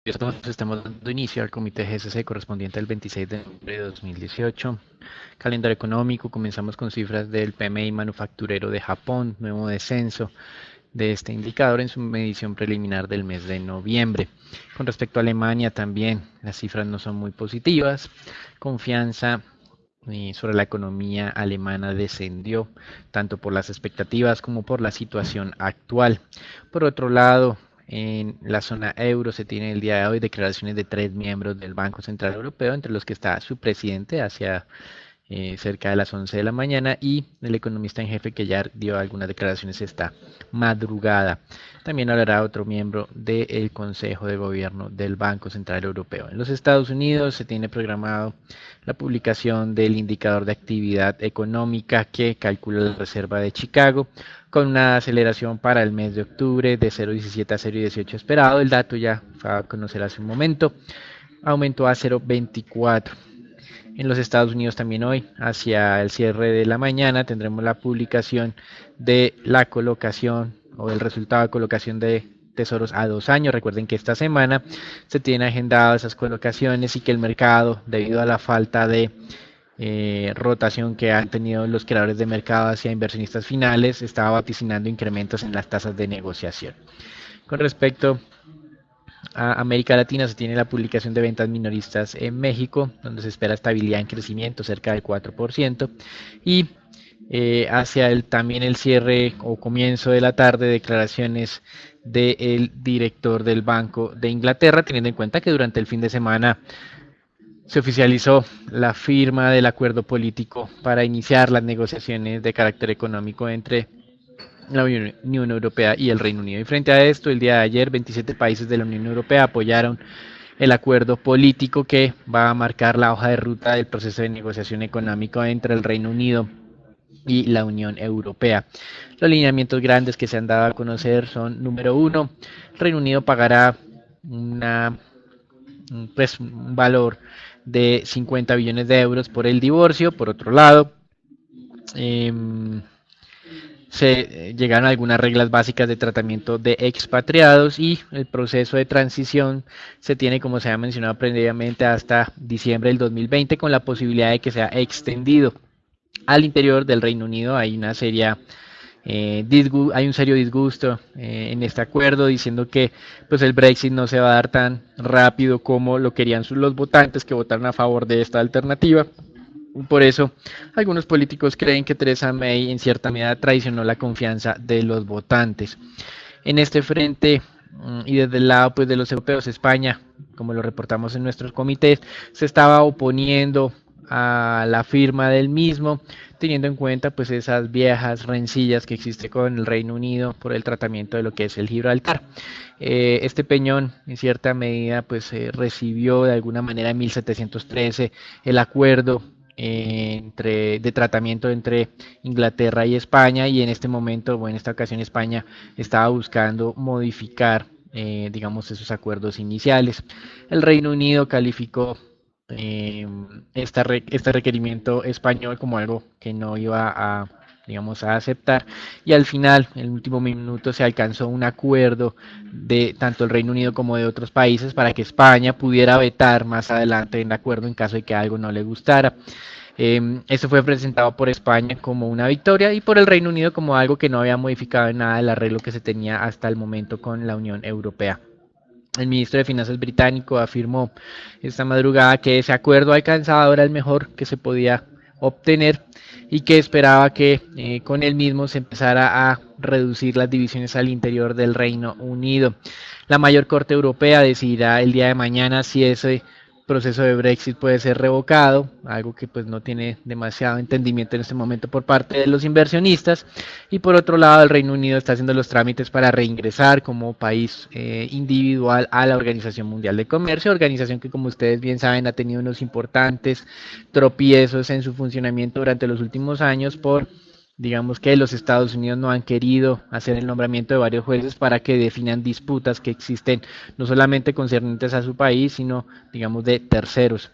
Estamos dando inicio al comité GCC correspondiente al 26 de noviembre de 2018. Calendario económico, comenzamos con cifras del PMI manufacturero de Japón, nuevo descenso de este indicador en su medición preliminar del mes de noviembre. Con respecto a Alemania también las cifras no son muy positivas. Confianza sobre la economía alemana descendió tanto por las expectativas como por la situación actual. Por otro lado, en la zona euro se tiene el día de hoy declaraciones de 3 miembros del Banco Central Europeo, entre los que está su presidente hacia cerca de las 11 de la mañana, y el economista en jefe que ya dio algunas declaraciones esta madrugada. También hablará otro miembro del Consejo de Gobierno del Banco Central Europeo. En los Estados Unidos se tiene programado la publicación del indicador de actividad económica que calcula la Reserva de Chicago, con una aceleración para el mes de octubre de 0,17 a 0,18 esperado. El dato ya fue a conocer hace un momento, aumentó a 0,24. En los Estados Unidos también hoy, hacia el cierre de la mañana, tendremos la publicación de la colocación o el resultado de colocación de tesoros a 2 años. Recuerden que esta semana se tienen agendadas esas colocaciones y que el mercado, debido a la falta de rotación que han tenido los creadores de mercado hacia inversionistas finales, estaba vaticinando incrementos en las tasas de negociación. Con respecto a América Latina, se tiene la publicación de ventas minoristas en México, donde se espera estabilidad en crecimiento cerca del 4%, y hacia también el cierre o comienzo de la tarde, declaraciones del director del Banco de Inglaterra, teniendo en cuenta que durante el fin de semana se oficializó la firma del acuerdo político para iniciar las negociaciones de carácter económico entre la Unión Europea y el Reino Unido. Y frente a esto, el día de ayer, 27 países de la Unión Europea apoyaron el acuerdo político que va a marcar la hoja de ruta del proceso de negociación económico entre el Reino Unido y la Unión Europea. Los lineamientos grandes que se han dado a conocer son: número uno, el Reino Unido pagará un valor de 50 billones de euros por el divorcio. Por otro lado, eh, se llegaron a algunas reglas básicas de tratamiento de expatriados, y el proceso de transición se tiene, como se ha mencionado previamente, hasta diciembre del 2020, con la posibilidad de que sea extendido al interior del Reino Unido. Hay una seria hay un serio disgusto en este acuerdo, diciendo que pues el Brexit no se va a dar tan rápido como lo querían los votantes que votaron a favor de esta alternativa. Por eso, algunos políticos creen que Theresa May en cierta medida traicionó la confianza de los votantes. En este frente, y desde el lado pues de los europeos, España, como lo reportamos en nuestros comités, se estaba oponiendo a la firma del mismo, teniendo en cuenta pues esas viejas rencillas que existe con el Reino Unido por el tratamiento de lo que es el Gibraltar. Este peñón en cierta medida pues recibió de alguna manera en 1713 el acuerdo de tratamiento entre Inglaterra y España, y en este momento, o en esta ocasión, España estaba buscando modificar, digamos, esos acuerdos iniciales. El Reino Unido calificó este requerimiento español como algo que no iba a, digamos, a aceptar, y al final, en el último minuto, se alcanzó un acuerdo de tanto el Reino Unido como de otros países para que España pudiera vetar más adelante en el acuerdo en caso de que algo no le gustara. Esto fue presentado por España como una victoria y por el Reino Unido como algo que no había modificado en nada el arreglo que se tenía hasta el momento con la Unión Europea. El ministro de Finanzas británico afirmó esta madrugada que ese acuerdo alcanzado era el mejor que se podía obtener, y que esperaba que con el mismo se empezara a reducir las divisiones al interior del Reino Unido. La mayor corte europea decidirá el día de mañana si ese proceso de Brexit puede ser revocado, algo que pues no tiene demasiado entendimiento en este momento por parte de los inversionistas. Y por otro lado, el Reino Unido está haciendo los trámites para reingresar como país individual a la Organización Mundial de Comercio, organización que, como ustedes bien saben, ha tenido unos importantes tropiezos en su funcionamiento durante los últimos años por, digamos, que los Estados Unidos no han querido hacer el nombramiento de varios jueces para que definan disputas que existen no solamente concernientes a su país, sino, digamos, de terceros.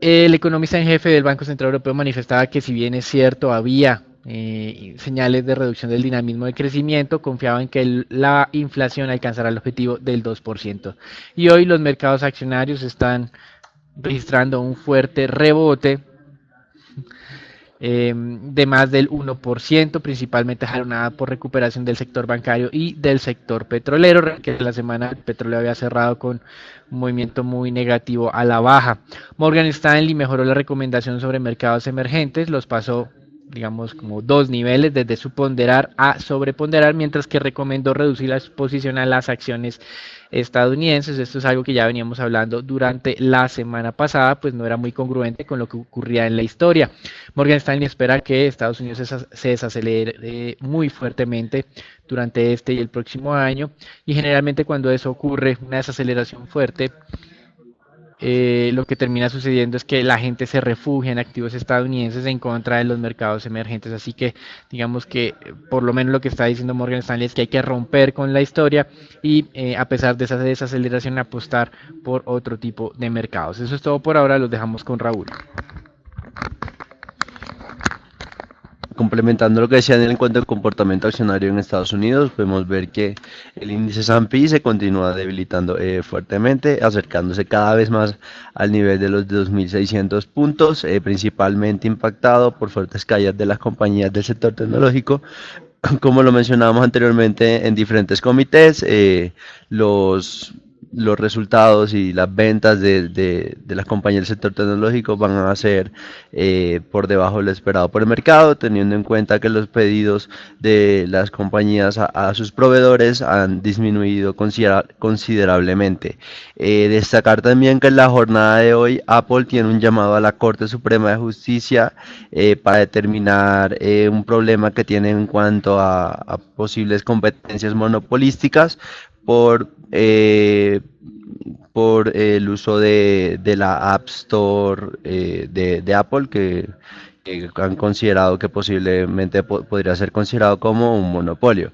El economista en jefe del Banco Central Europeo manifestaba que, si bien es cierto, había señales de reducción del dinamismo de crecimiento, confiaba en que la inflación alcanzará el objetivo del 2%. Y hoy los mercados accionarios están registrando un fuerte rebote de más del 1%, principalmente jalonada por recuperación del sector bancario y del sector petrolero, que la semana el petróleo había cerrado con un movimiento muy negativo a la baja. Morgan Stanley mejoró la recomendación sobre mercados emergentes, los pasó digamos como dos niveles, desde subponderar a sobreponderar, mientras que recomendó reducir la exposición a las acciones estadounidenses. Esto es algo que ya veníamos hablando durante la semana pasada, pues no era muy congruente con lo que ocurría en la historia. Morgan Stanley espera que Estados Unidos se desacelere muy fuertemente durante este y el próximo año, y generalmente cuando eso ocurre, una desaceleración fuerte, lo que termina sucediendo es que la gente se refugia en activos estadounidenses en contra de los mercados emergentes. Así que digamos que por lo menos lo que está diciendo Morgan Stanley es que hay que romper con la historia y a pesar de esa desaceleración apostar por otro tipo de mercados. Eso es todo por ahora, los dejamos con Raúl. Complementando lo que decían en cuanto al comportamiento accionario en Estados Unidos, podemos ver que el índice S&P se continúa debilitando fuertemente, acercándose cada vez más al nivel de los 2.600 puntos, principalmente impactado por fuertes caídas de las compañías del sector tecnológico. Como lo mencionábamos anteriormente en diferentes comités, los resultados y las ventas de las compañías del sector tecnológico van a ser por debajo de lo esperado por el mercado, teniendo en cuenta que los pedidos de las compañías a sus proveedores han disminuido considerablemente. Destacar también que en la jornada de hoy Apple tiene un llamado a la Corte Suprema de Justicia para determinar un problema que tiene en cuanto a posibles competencias monopolísticas por, eh, por el uso de la App Store de Apple, que han considerado que posiblemente podría ser considerado como un monopolio.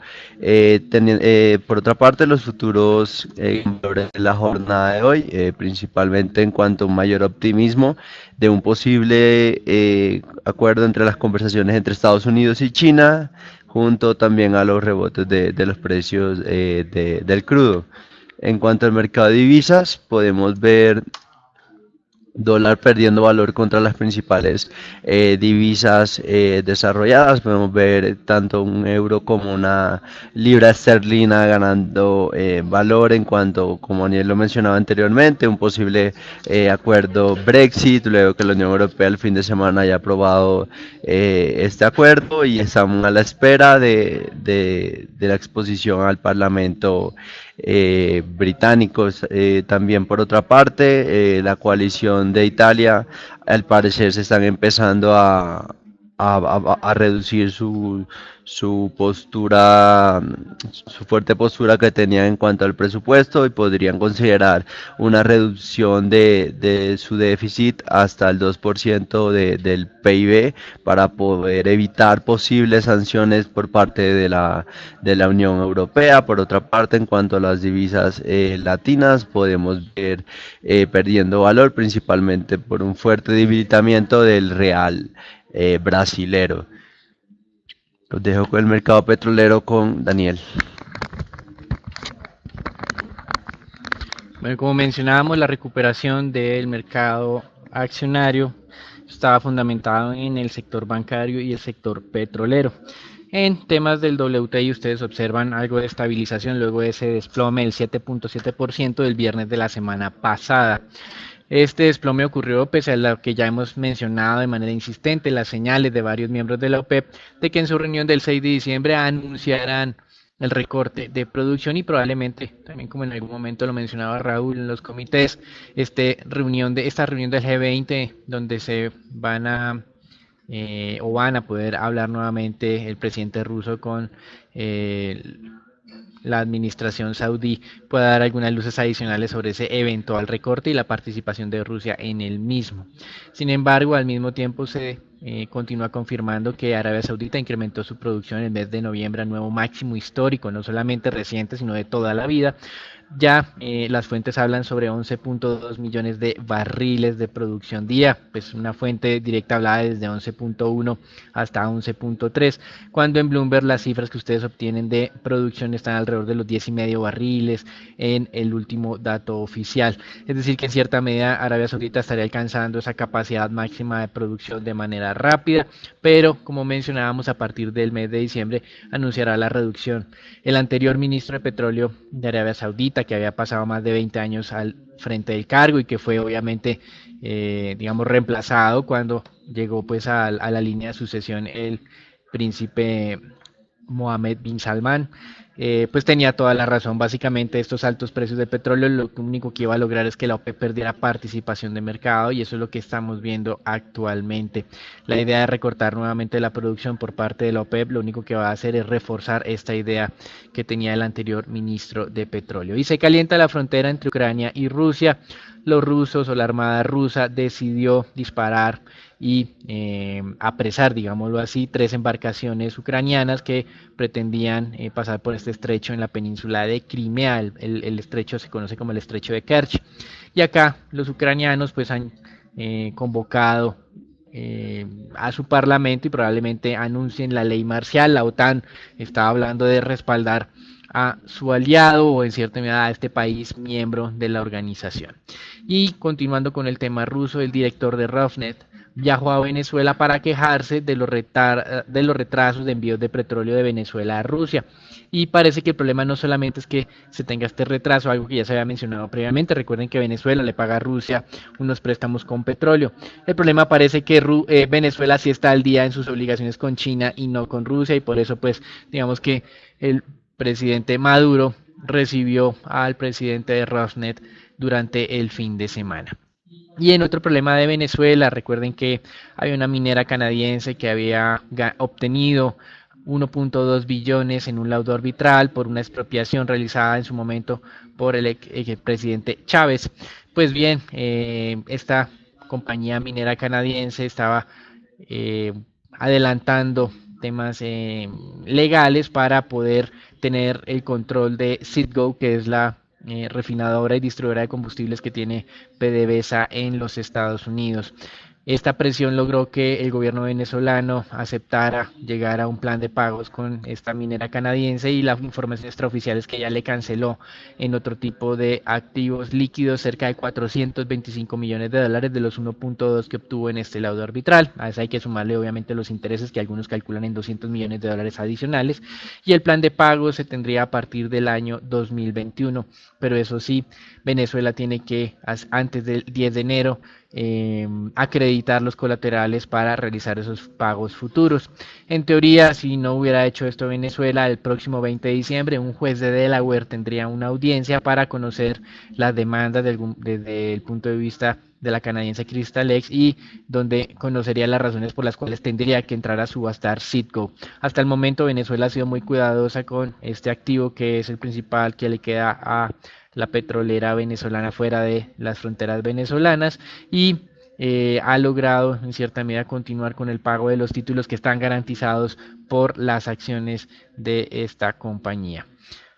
Por otra parte, los futuros de la jornada de hoy, principalmente en cuanto a un mayor optimismo de un posible acuerdo entre las conversaciones entre Estados Unidos y China, junto también a los rebotes de los precios del crudo. En cuanto al mercado de divisas, podemos ver dólar perdiendo valor contra las principales divisas desarrolladas. Podemos ver tanto un euro como una libra esterlina ganando valor en cuanto, como Daniel lo mencionaba anteriormente, un posible acuerdo Brexit, luego que la Unión Europea el fin de semana haya aprobado este acuerdo, y estamos a la espera de la exposición al Parlamento británicos. También por otra parte, la coalición de Italia al parecer se están empezando a reducir su postura, su fuerte postura que tenían en cuanto al presupuesto, y podrían considerar una reducción de su déficit hasta el 2% del PIB para poder evitar posibles sanciones por parte de la Unión Europea. Por otra parte, en cuanto a las divisas latinas, podemos ver perdiendo valor principalmente por un fuerte debilitamiento del real brasilero. Los dejo con el mercado petrolero con Daniel. Bueno, como mencionábamos, la recuperación del mercado accionario estaba fundamentado en el sector bancario y el sector petrolero. En temas del WTI ustedes observan algo de estabilización luego de ese desplome del 7.7% del viernes de la semana pasada. Este desplome ocurrió pese a lo que ya hemos mencionado de manera insistente, las señales de varios miembros de la OPEP de que en su reunión del 6 de diciembre anunciarán el recorte de producción, y probablemente, también como en algún momento lo mencionaba Raúl en los comités, esta reunión del G20, donde se van a van a poder hablar nuevamente el presidente ruso con la administración saudí, pueda dar algunas luces adicionales sobre ese eventual recorte y la participación de Rusia en el mismo. Sin embargo, al mismo tiempo se continúa confirmando que Arabia Saudita incrementó su producción en el mes de noviembre a nuevo máximo histórico, no solamente reciente, sino de toda la vida, Ya las fuentes hablan sobre 11.2 millones de barriles de producción día, pues una fuente directa hablaba desde 11.1 hasta 11.3, cuando en Bloomberg las cifras que ustedes obtienen de producción están alrededor de los 10,5 barriles en el último dato oficial. Es decir, que en cierta medida Arabia Saudita estaría alcanzando esa capacidad máxima de producción de manera rápida, pero como mencionábamos, a partir del mes de diciembre anunciará la reducción. El anterior ministro de Petróleo de Arabia Saudita, que había pasado más de 20 años al frente del cargo y que fue obviamente, digamos, reemplazado cuando llegó pues a la línea de sucesión el príncipe Mohammed bin Salman, pues tenía toda la razón. Básicamente estos altos precios de petróleo lo único que iba a lograr es que la OPEP perdiera participación de mercado, y eso es lo que estamos viendo actualmente. La idea de recortar nuevamente la producción por parte de la OPEP lo único que va a hacer es reforzar esta idea que tenía el anterior ministro de petróleo. Y se calienta la frontera entre Ucrania y Rusia. Los rusos, o la armada rusa, decidió disparar y apresar, digámoslo así, 3 embarcaciones ucranianas que pretendían pasar por este estrecho en la península de Crimea. El estrecho se conoce como el estrecho de Kerch. Y acá los ucranianos pues han convocado a su parlamento y probablemente anuncien la ley marcial. La OTAN está hablando de respaldar a su aliado, o en cierta medida a este país miembro de la organización. Y continuando con el tema ruso, el director de Rosneft viajó a Venezuela para quejarse de los retrasos de envíos de petróleo de Venezuela a Rusia. Y parece que el problema no solamente es que se tenga este retraso, algo que ya se había mencionado previamente. Recuerden que Venezuela le paga a Rusia unos préstamos con petróleo. El problema parece que Venezuela sí está al día en sus obligaciones con China y no con Rusia, y por eso pues digamos que el presidente Maduro recibió al presidente de Rosneft durante el fin de semana. Y en otro problema de Venezuela, recuerden que hay una minera canadiense que había obtenido 1.2 billones en un laudo arbitral por una expropiación realizada en su momento por el presidente Chávez. Pues bien, esta compañía minera canadiense estaba adelantando temas legales para poder tener el control de Citgo, que es la refinadora y distribuidora de combustibles que tiene PDVSA en los Estados Unidos. Esta presión logró que el gobierno venezolano aceptara llegar a un plan de pagos con esta minera canadiense, y la información extraoficial es que ya le canceló en otro tipo de activos líquidos cerca de 425 millones de dólares de los 1.2 que obtuvo en este laudo arbitral. A eso hay que sumarle obviamente los intereses, que algunos calculan en 200 millones de dólares adicionales, y el plan de pagos se tendría a partir del año 2021. Pero eso sí, Venezuela tiene que, antes del 10 de enero, acreditar los colaterales para realizar esos pagos futuros. En teoría, si no hubiera hecho esto Venezuela, el próximo 20 de diciembre un juez de Delaware tendría una audiencia para conocer las demandas desde el punto de vista de la canadiense Crystalex, y donde conocería las razones por las cuales tendría que entrar a subastar Citgo. Hasta el momento Venezuela ha sido muy cuidadosa con este activo, que es el principal que le queda a la petrolera venezolana fuera de las fronteras venezolanas, y ha logrado en cierta medida continuar con el pago de los títulos que están garantizados por las acciones de esta compañía.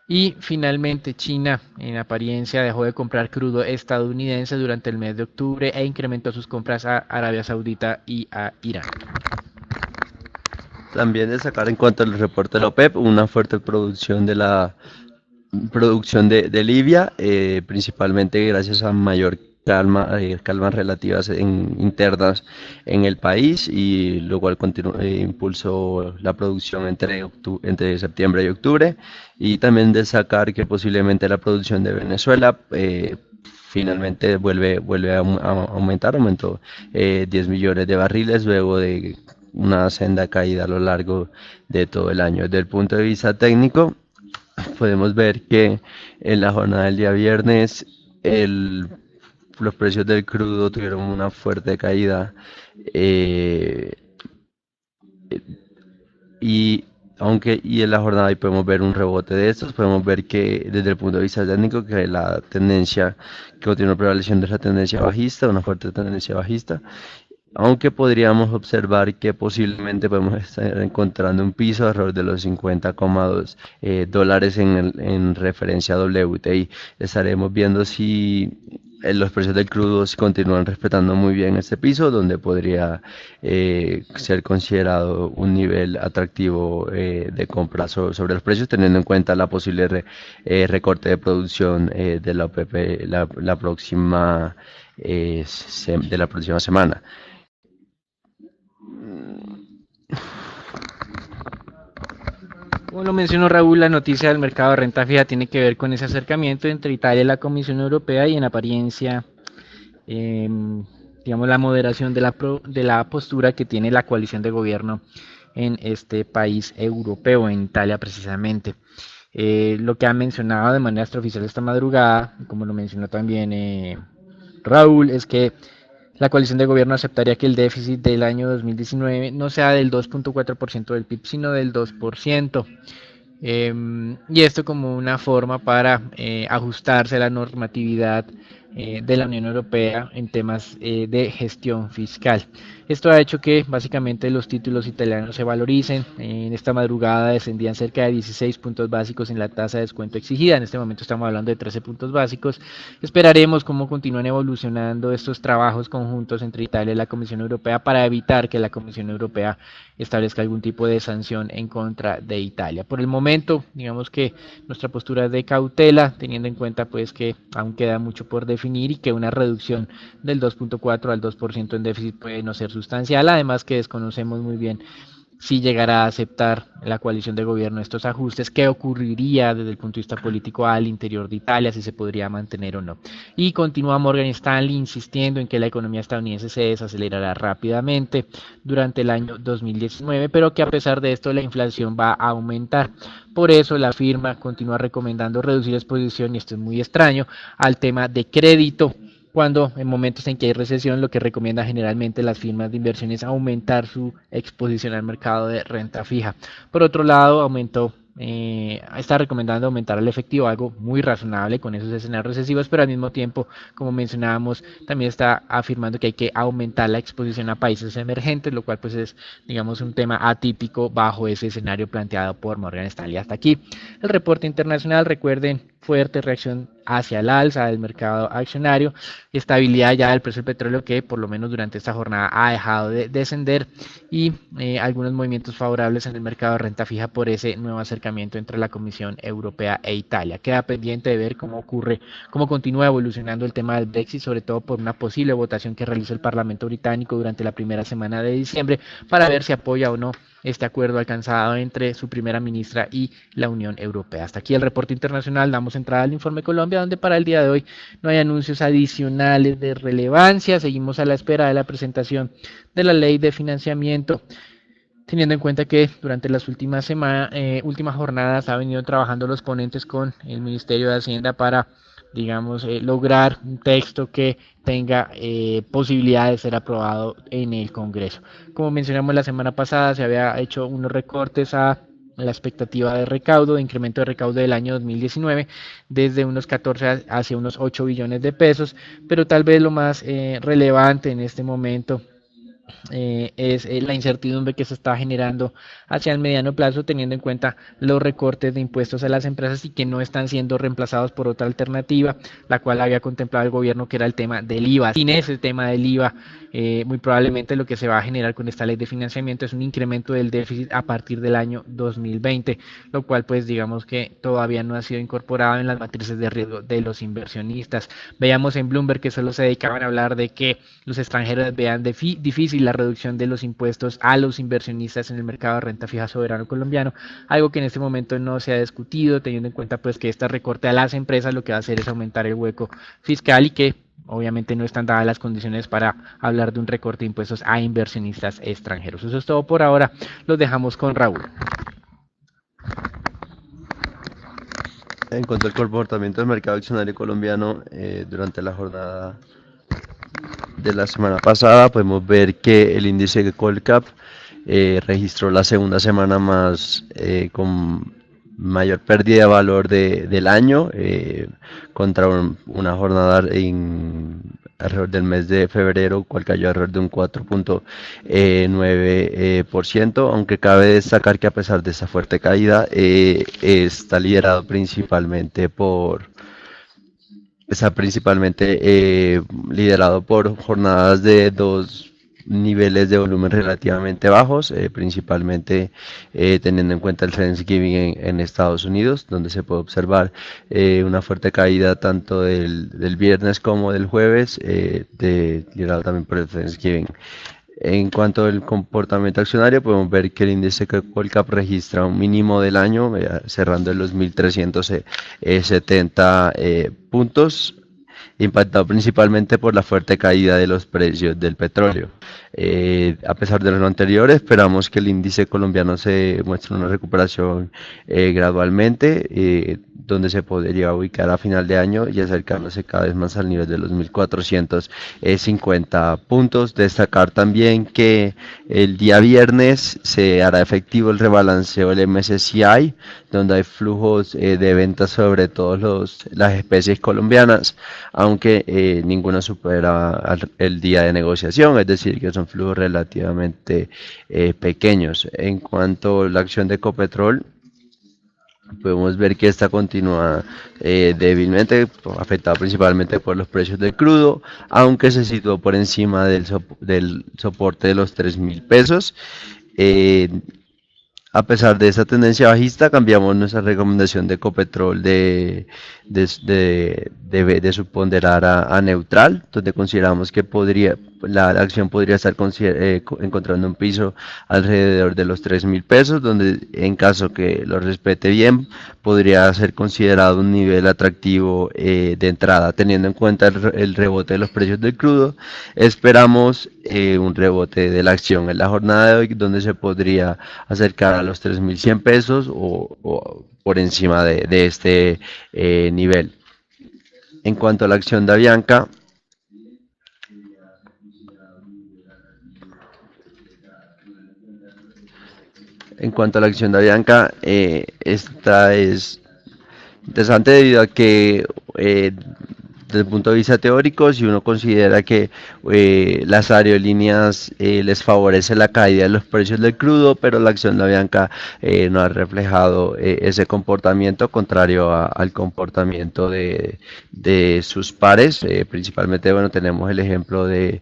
Y finalmente China, en apariencia, dejó de comprar crudo estadounidense durante el mes de octubre e incrementó sus compras a Arabia Saudita y a Irán. También destacar en cuanto al reporte de la OPEP, una fuerte producción de la producción de Libia, principalmente gracias a mayor calmas relativas internas en el país, y lo cual impulsó la producción entre septiembre y octubre. Y también destacar que posiblemente la producción de Venezuela finalmente vuelve a aumentar, aumentó 10 millones de barriles luego de una senda caída a lo largo de todo el año. Desde el punto de vista técnico, podemos ver que en la jornada del día viernes los precios del crudo tuvieron una fuerte caída, y en la jornada ahí podemos ver un rebote de estos. Podemos ver que desde el punto de vista técnico, que la tendencia que continúa prevaleciendo es la tendencia bajista, una fuerte tendencia bajista, aunque podríamos observar que posiblemente podemos estar encontrando un piso alrededor de los 50,2 dólares en referencia a WTI. Estaremos viendo si los precios del crudo si continúan respetando muy bien este piso, donde podría ser considerado un nivel atractivo de compra sobre los precios, teniendo en cuenta la posible recorte de producción de la OPP de la próxima semana. Como lo mencionó Raúl, la noticia del mercado de renta fija tiene que ver con ese acercamiento entre Italia y la Comisión Europea y en apariencia, eh, digamos, la moderación de la postura que tiene la coalición de gobierno en este país europeo, en Italia precisamente. Lo que ha mencionado de manera extraoficial esta madrugada, como lo mencionó también Raúl, es que la coalición de gobierno aceptaría que el déficit del año 2019 no sea del 2.4% del PIB, sino del 2%. Y esto como una forma para ajustarse a la normatividad de la Unión Europea en temas de gestión fiscal. Esto ha hecho que básicamente los títulos italianos se valoricen. En esta madrugada descendían cerca de 16 puntos básicos en la tasa de descuento exigida. En este momento estamos hablando de 13 puntos básicos. Esperaremos cómo continúan evolucionando estos trabajos conjuntos entre Italia y la Comisión Europea para evitar que la Comisión Europea establezca algún tipo de sanción en contra de Italia. Por el momento, digamos que nuestra postura es de cautela, teniendo en cuenta pues que aún queda mucho por definir y que una reducción del 2.4 al 2% en déficit puede no ser sustancial, además que desconocemos muy bien si llegara a aceptar la coalición de gobierno estos ajustes, qué ocurriría desde el punto de vista político al interior de Italia, si se podría mantener o no. Y continúa Morgan Stanley insistiendo en que la economía estadounidense se desacelerará rápidamente durante el año 2019, pero que a pesar de esto la inflación va a aumentar. Por eso la firma continúa recomendando reducir exposición, y esto es muy extraño, al tema de crédito, cuando en momentos en que hay recesión lo que recomienda generalmente las firmas de inversión es aumentar su exposición al mercado de renta fija. Por otro lado, está recomendando aumentar el efectivo, algo muy razonable con esos escenarios recesivos, pero al mismo tiempo, como mencionábamos, también está afirmando que hay que aumentar la exposición a países emergentes, lo cual pues es, digamos, un tema atípico bajo ese escenario planteado por Morgan Stanley. Hasta aquí el reporte internacional. Recuerden, fuerte reacción hacia el alza del mercado accionario, estabilidad ya del precio del petróleo que por lo menos durante esta jornada ha dejado de descender y algunos movimientos favorables en el mercado de renta fija por ese nuevo acercamiento entre la Comisión Europea e Italia. Queda pendiente de ver cómo continúa evolucionando el tema del Brexit, sobre todo por una posible votación que realizó el Parlamento británico durante la primera semana de diciembre para ver si apoya o no este acuerdo alcanzado entre su primera ministra y la Unión Europea. Hasta aquí el reporte internacional. Damos entrada al informe Colombia, donde para el día de hoy no hay anuncios adicionales de relevancia. Seguimos a la espera de la presentación de la ley de financiamiento, teniendo en cuenta que durante las últimas jornadas ha venido trabajando los ponentes con el Ministerio de Hacienda para, digamos, lograr un texto que tenga posibilidad de ser aprobado en el Congreso. Como mencionamos la semana pasada, se había hecho unos recortes a la expectativa de recaudo, de incremento de recaudo del año 2019, desde unos 14 hacia unos 8 billones de pesos, pero tal vez lo más relevante en este momento es la incertidumbre que se está generando hacia el mediano plazo, teniendo en cuenta los recortes de impuestos a las empresas y que no están siendo reemplazados por otra alternativa, la cual había contemplado el gobierno, que era el tema del IVA. Sin ese tema del IVA, muy probablemente lo que se va a generar con esta ley de financiamiento es un incremento del déficit a partir del año 2020, lo cual pues digamos que todavía no ha sido incorporado en las matrices de riesgo de los inversionistas. Veíamos en Bloomberg que solo se dedicaban a hablar de que los extranjeros vean difícil la reducción de los impuestos a los inversionistas en el mercado de renta fija soberano colombiano, algo que en este momento no se ha discutido, teniendo en cuenta pues que este recorte a las empresas lo que va a hacer es aumentar el hueco fiscal y que obviamente no están dadas las condiciones para hablar de un recorte de impuestos a inversionistas extranjeros. Eso es todo por ahora, los dejamos con Raúl. En cuanto al comportamiento del mercado accionario colombiano durante la jornada de la semana pasada, podemos ver que el índice de Colcap registró la segunda semana más con mayor pérdida de valor del año contra una jornada alrededor del mes de febrero, cual cayó alrededor de un 4,9%, aunque cabe destacar que a pesar de esa fuerte caída, está liderado principalmente está principalmente liderado por jornadas de dos niveles de volumen relativamente bajos, principalmente teniendo en cuenta el Thanksgiving en Estados Unidos, donde se puede observar una fuerte caída tanto del viernes como del jueves, liderado también por el Thanksgiving. En cuanto al comportamiento accionario, podemos ver que el índice Colcap registra un mínimo del año, cerrando en los 1.370 puntos, impactado principalmente por la fuerte caída de los precios del petróleo. A pesar de lo anterior, esperamos que el índice colombiano se muestre una recuperación gradualmente, donde se podría ubicar a final de año y acercándose cada vez más al nivel de los 1.450 puntos. Destacar también que el día viernes se hará efectivo el rebalanceo del MSCI, donde hay flujos de ventas sobre todas las especies colombianas, aunque ninguna supera el día de negociación, es decir, que son flujos relativamente pequeños. En cuanto a la acción de Ecopetrol, podemos ver que esta continúa débilmente, afectada principalmente por los precios del crudo, aunque se situó por encima del soporte de los 3.000 pesos. Eh, a pesar de esa tendencia bajista, cambiamos nuestra recomendación de Ecopetrol de subponderar a neutral, donde consideramos que la acción podría estar encontrando un piso alrededor de los 3.000 pesos, donde en caso que lo respete bien, podría ser considerado un nivel atractivo de entrada, teniendo en cuenta el rebote de los precios del crudo. Esperamos un rebote de la acción en la jornada de hoy, donde se podría acercar a los 3.100 pesos o por encima de este nivel. En cuanto a la acción de Avianca, esta es interesante debido a que desde el punto de vista teórico, si uno considera que las aerolíneas les favorece la caída de los precios del crudo, pero la acción de Avianca no ha reflejado ese comportamiento contrario al comportamiento de sus pares. Principalmente, bueno, tenemos el ejemplo de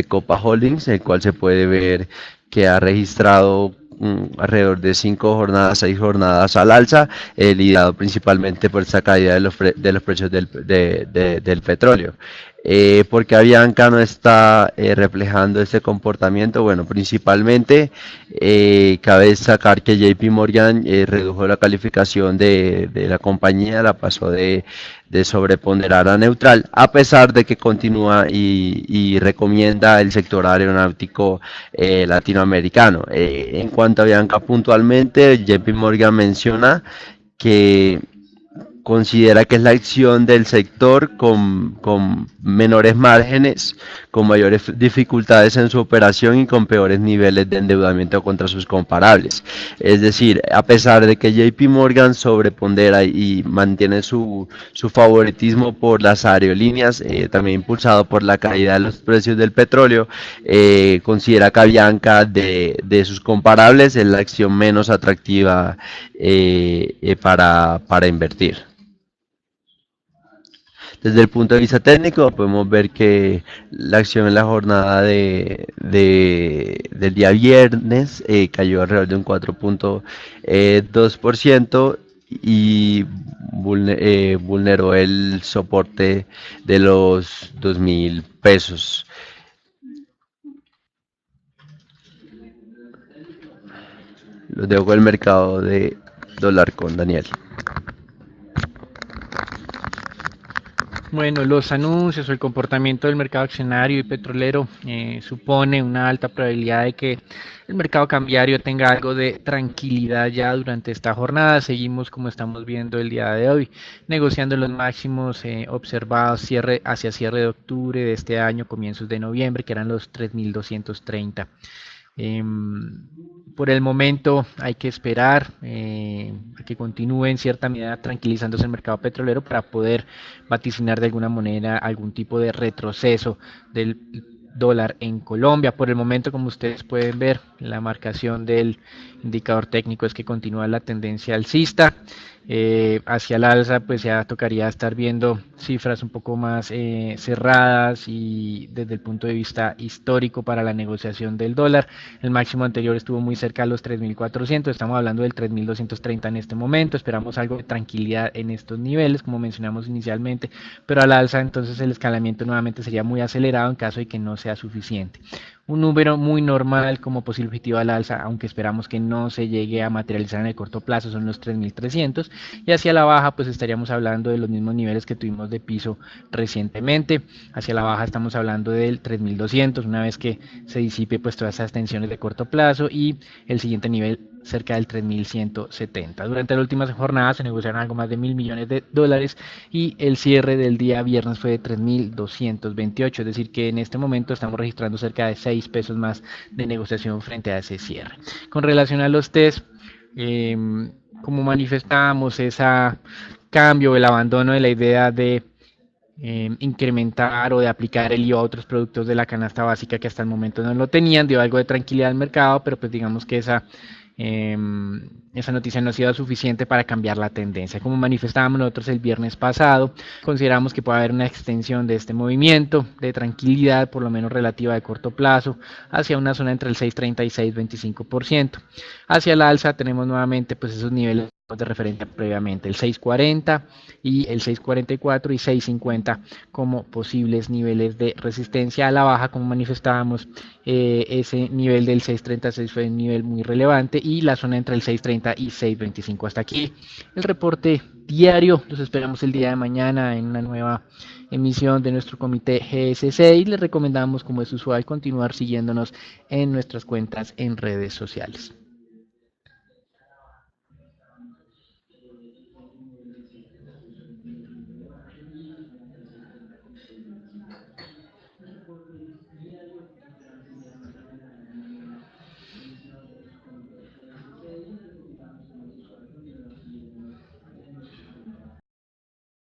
Copa Holdings, el cual se puede ver que ha registrado alrededor de 6 jornadas al alza, liderado principalmente por esa caída de los precios del petróleo. Porque Avianca no está reflejando este comportamiento. Bueno, principalmente cabe destacar que JP Morgan redujo la calificación de la compañía, la pasó de sobreponderar a neutral, a pesar de que continúa y recomienda el sector aeronáutico latinoamericano. En cuanto a Avianca puntualmente, JP Morgan menciona que considera que es la acción del sector con menores márgenes, con mayores dificultades en su operación y con peores niveles de endeudamiento contra sus comparables. Es decir, a pesar de que JP Morgan sobrepondera y mantiene su favoritismo por las aerolíneas, también impulsado por la caída de los precios del petróleo, considera que Avianca de sus comparables es la acción menos atractiva para invertir. Desde el punto de vista técnico, podemos ver que la acción en la jornada del día viernes cayó alrededor de un 4,2% y vulneró el soporte de los 2.000 pesos. Los dejo con el mercado de dólar con Daniel. Bueno, los anuncios o el comportamiento del mercado accionario y petrolero supone una alta probabilidad de que el mercado cambiario tenga algo de tranquilidad ya durante esta jornada. Seguimos como estamos viendo el día de hoy, negociando los máximos observados hacia cierre de octubre de este año, comienzos de noviembre, que eran los 3.230. Por el momento hay que esperar a que continúe en cierta medida tranquilizándose el mercado petrolero para poder vaticinar de alguna manera algún tipo de retroceso del dólar en Colombia. Por el momento, como ustedes pueden ver, la marcación del indicador técnico es que continúa la tendencia alcista. Hacia el alza, pues ya tocaría estar viendo cifras un poco más cerradas y desde el punto de vista histórico para la negociación del dólar. El máximo anterior estuvo muy cerca a los 3.400, estamos hablando del 3.230 en este momento. Esperamos algo de tranquilidad en estos niveles, como mencionamos inicialmente, pero al alza entonces el escalamiento nuevamente sería muy acelerado en caso de que no sea suficiente. Un número muy normal como posible objetivo al alza, aunque esperamos que no se llegue a materializar en el corto plazo, son los 3.300, y hacia la baja pues estaríamos hablando de los mismos niveles que tuvimos de piso recientemente. Hacia la baja estamos hablando del 3.200 una vez que se disipe pues todas esas tensiones de corto plazo, y el siguiente nivel cerca del 3.170. Durante la última jornada se negociaron algo más de $1.000 millones y el cierre del día viernes fue de 3.228, es decir que en este momento estamos registrando cerca de 6 pesos más de negociación frente a ese cierre. Con relación a los test, eh, como manifestábamos ese cambio, el abandono de la idea de incrementar o de aplicar el IVA a otros productos de la canasta básica que hasta el momento no lo tenían, dio algo de tranquilidad al mercado, pero pues digamos que esa noticia no ha sido suficiente para cambiar la tendencia. Como manifestábamos nosotros el viernes pasado, consideramos que puede haber una extensión de este movimiento de tranquilidad, por lo menos relativa de corto plazo, hacia una zona entre el 6.30 y 6.25%. Hacia la alza tenemos nuevamente pues esos niveles de referencia previamente, el 6.40 y el 6.44 y 6.50 como posibles niveles de resistencia. A la baja, como manifestábamos, ese nivel del 6.36 fue un nivel muy relevante, y la zona entre el 6.30 y 6.25. Hasta aquí el reporte diario. Los esperamos el día de mañana en una nueva emisión de nuestro comité GSC, y les recomendamos, como es usual, continuar siguiéndonos en nuestras cuentas en redes sociales.